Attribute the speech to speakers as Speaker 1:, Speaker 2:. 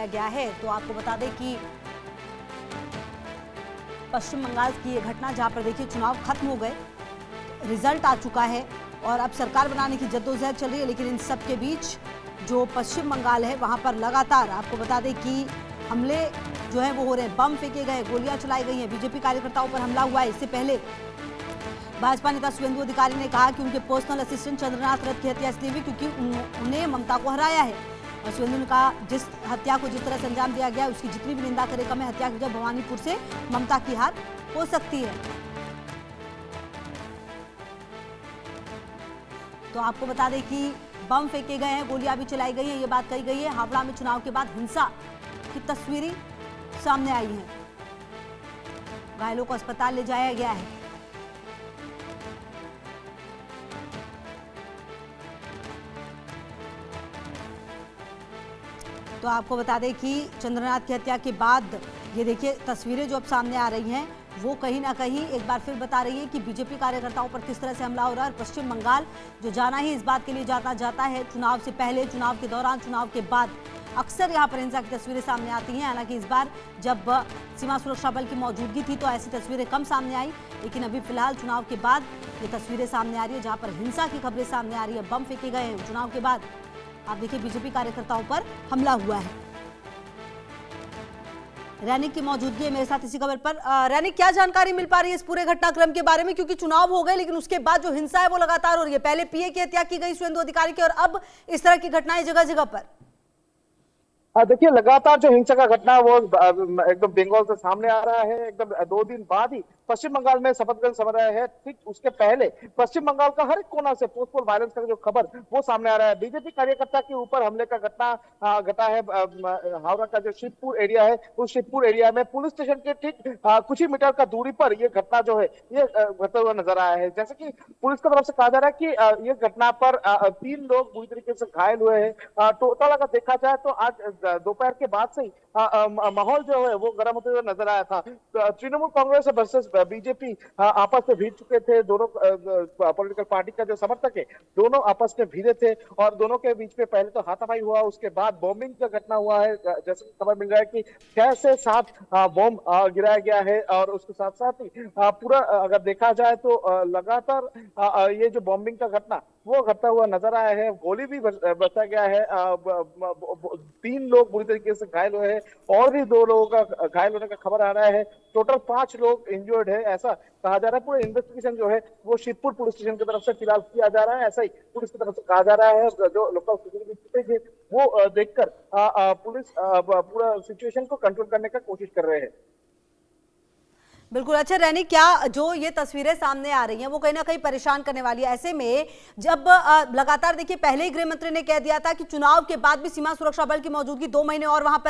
Speaker 1: लगाया गया है। तो आपको बता दें कि पश्चिम बंगाल की ये घटना जहां पर देखिए चुनाव खत्म हो गए, रिजल्ट आ चुका है और अब सरकार बनाने की जद्दोजहद चल रही है, लेकिन इन सब के बीच जो पश्चिम बंगाल है वहां पर लगातार आपको बता दें कि हमले जो है वो हो रहे हैं, बम फेंके गए, गोलियां चलाई गई हैं, बीजेपी कार्यकर्ताओं पर हमला हुआ है। इससे पहले भाजपा नेता शुभेंदु अधिकारी ने कहा कि उनके पर्सनल असिस्टेंट चंद्रनाथ रथ की हत्या इसलिए हुई क्योंकि उन्हें ममता को हराया है। और शुभेंदु ने कहा जिस हत्या को जिस तरह से अंजाम दिया गया उसकी जितनी भी निंदा करे कम है। हत्या की वजह भवानीपुर से ममता की हार हो सकती है। तो आपको बता दें कि बम फेंके गए हैं, गोलियां भी चलाई गई हैं, ये बात कही गई है। हावड़ा में चुनाव के बाद हिंसा की तस्वीरें सामने आई हैं, घायलों को अस्पताल ले जाया गया है। तो आपको बता दें कि चंद्रनाथ की हत्या के बाद ये देखिए तस्वीरें जो अब सामने आ रही हैं वो कहीं ना कहीं एक बार फिर बता रही है कि बीजेपी कार्यकर्ताओं पर किस तरह से हमला हो रहा है। और पश्चिम बंगाल जो जाना ही इस बात के लिए जाता है, चुनाव से पहले, चुनाव के दौरान, चुनाव के बाद अक्सर यहाँ पर हिंसा की तस्वीरें सामने आती हैं। हालांकि इस बार जब सीमा सुरक्षा बल की मौजूदगी थी तो ऐसी तस्वीरें कम सामने आई, लेकिन अभी फिलहाल चुनाव के बाद ये तस्वीरें सामने आ रही है जहाँ पर हिंसा की खबरें सामने आ रही है, बम फेंके गए हैं। चुनाव के बाद आप देखिए बीजेपी कार्यकर्ताओं पर हमला हुआ है। रैनिक की मौजूदगी है मेरे साथ इसी खबर पर। रैनिक, क्या जानकारी मिल पा रही है इस पूरे घटनाक्रम के बारे में, क्योंकि चुनाव हो गए लेकिन उसके बाद जो हिंसा है वो लगातार हो रही है। पहले पीए की हत्या की गई शुभेंदु अधिकारी की और अब इस तरह की घटनाएं जगह जगह पर।
Speaker 2: देखिए लगातार जो हिंसा का घटना वो एकदम बंगाल से सामने आ रहा है। एकदम 2 दिन बाद ही पश्चिम बंगाल में शपथ ग्रहण समारोह है, ठीक उसके पहले पश्चिम बंगाल का हर एक कोना से पोस्टपोल वायलेंस का जो खबर वो सामने आ रहा है। बीजेपी कार्यकर्ता के ऊपर हमले का घटना घटा है हावड़ा का जो शिवपुर एरिया है, उस शिवपुर एरिया में पुलिस स्टेशन के ठीक कुछ ही मीटर का दूरी पर ये घटना जो है ये घटता हुआ नजर आया है। जैसे कि पुलिस की तरफ से कहा जा रहा है कि ये घटना पर 3 लोग बुरी तरीके से घायल हुए हैं। टोटल अगर देखा जाए तो आज दोपहर के बाद से ही माहौल जो है वो गर्म होते हुए नजर आया था। तृणमूल कांग्रेस वर्सेस बीजेपी आपस में भिड़ चुके थे। दोनों पॉलिटिकल पार्टी का जो समर्थक है दोनों आपस में भिड़े थे और दोनों के बीच में पहले तो हाथापाई हुआ, उसके बाद बॉम्बिंग का घटना हुआ है। जैसे खबर मिल रहा है कि 6 से 7 बॉम्ब गिराया गया है और उसके साथ साथ ही पूरा अगर देखा जाए तो लगातार ये जो बॉम्बिंग का घटना वो घटता हुआ नजर आया है। गोली भी बचा गया है। 3 लोग बुरी तरीके से घायल हुए हैं और भी 2 लोगों का घायल होने का खबर आ रहा है। टोटल 5 लोग इंजर्ड है ऐसा कहा जा रहा है। पूरा इन्वेस्टिगेशन जो है वो शिवपुर पुलिस स्टेशन की तरफ से फिलहाल किया जा रहा है, ऐसा ही पुलिस की तरफ से कहा जा रहा है। जो लोकल सिक्योरिटी फुटेज है वो देखकर पुलिस पूरा सिचुएशन को कंट्रोल करने का कोशिश कर रहे हैं।
Speaker 1: बिल्कुल। अच्छा रैनी, क्या जो ये तस्वीरें सामने आ रही हैं वो कहीं ना कहीं परेशान करने वाली है? ऐसे में जब लगातार देखिए पहले ही गृह मंत्री ने कह दिया था कि चुनाव के बाद भी सीमा सुरक्षा बल की मौजूदगी 2 महीने और वहां पर